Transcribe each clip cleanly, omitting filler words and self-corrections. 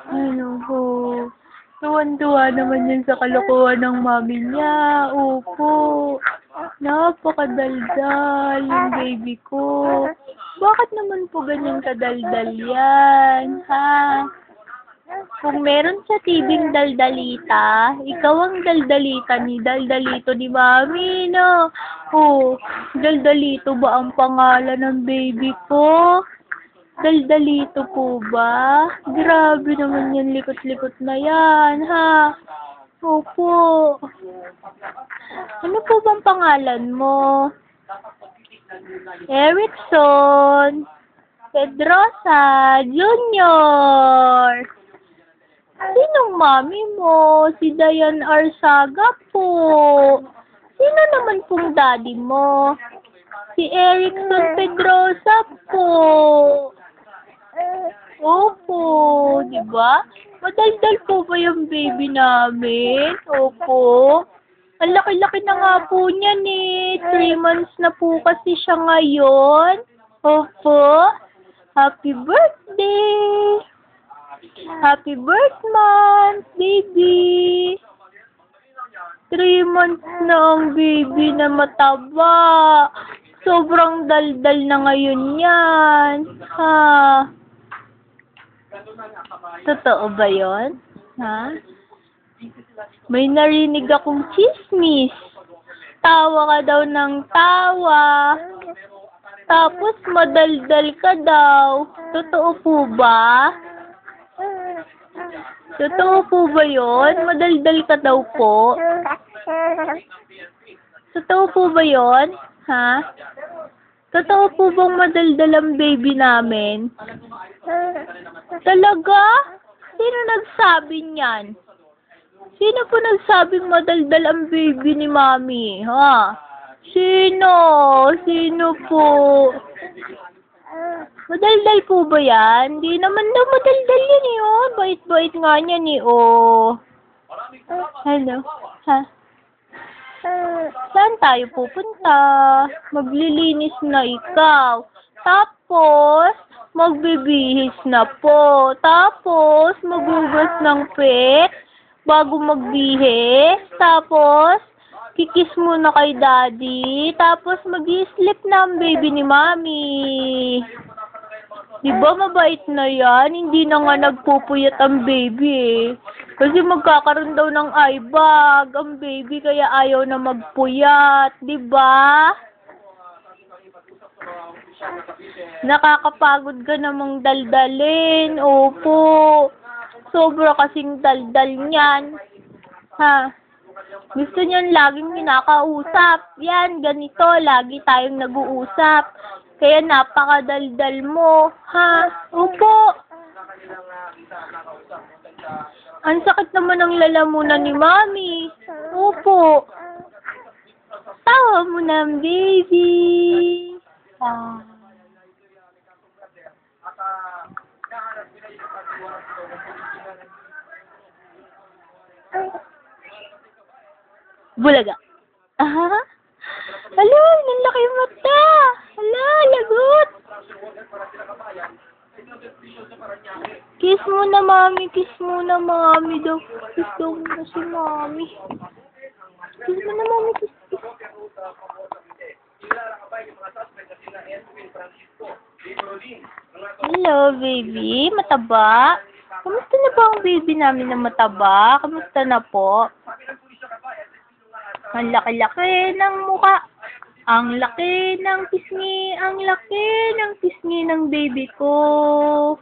Ano po. Tuwan-tuwa naman yan sa kalokohan ng mami niya. Opo. Napakadaldal yung baby ko. Bakit naman po ganyan kadaldal yan, ha? Kung meron sa tibing daldalita, ikaw ang daldalita ni Daldalito ni Mami, no? Oh, Daldalito ba ang pangalan ng baby ko? Daldalito po ba? Grabe naman yan, likot-likot na yan, ha? Opo. Ano po bang pangalan mo? Erickson Pedrosa Jr. Sinong mami mo? Si Dayan Arsaga po. Sino naman pong daddy mo? Si Erickson Pedrosa po. Opo, di ba? Madaldal po ba yung baby namin? Opo. Ang laki-laki na nga po niyan eh. 3 months na po kasi siya ngayon. Opo. Happy birthday! Happy birth month, baby! 3 months na ang baby na mataba. Sobrang daldal na ngayon yan. Ha? Totoo ba yon? Ha? May narinig akong chismis. Tawa ka daw ng tawa. Tapos madaldal ka daw. Totoo po ba? Totoo po ba yun? Madaldal ka daw po. Totoo po ba yun? Ha? Totoo po bang madaldal ang baby namin? Talaga? Sino nagsabi niyan? Sino po nagsabing madaldal ang baby ni Mami? Ha? Sino? Sino po? Madaldal po ba yan? Hindi naman daw madaldal yan eh, oh. Bait-bait nga niyan eh, oh. Hello? Ha? Saan tayo pupunta? Maglilinis na ikaw. Tapos, magbibihis na po. Tapos, maghugas ng pet bago magbihis. Tapos, kikis muna kay daddy. Tapos, mag-i-sleep na ang baby ni Mami. Diba mabait na yan? Hindi na nga nagpupuyat ang baby eh. Kasi magkakaroon daw ng eye bag ang baby kaya ayaw na magpuyat. Diba? Nakakapagod ka namang daldalin. Opo. Sobra kasing daldal niyan. Ha? Gusto niyan laging kinakausap. Yan, ganito. Lagi tayong nag-uusap. Kaya napakadaldal mo. Ha? Opo. Ang sakit naman ng lalamunan ni Mami. Opo. Tawa mo na, baby. Ah. Bulaga. Aha. Hala, nalaki yung mata. Hala, lagot. Kiss mo na, Mami. Kiss mo na, Mami daw. Kiss daw mo si Mami. Kiss mo na, Mami. Kiss, kiss. Hello, baby. Mataba? Kamusta na ba ang baby namin na mataba? Kamusta na po? Ang laki-laki ng mukha. Ang laki ng pisngi. Ang laki ng pisngi ng baby ko.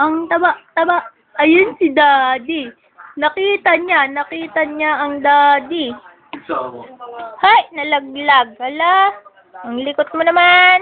Ang taba-taba. Ayun si Daddy. Nakita niya ang Daddy. Hay, nalaglag. Hala, ang likot mo naman.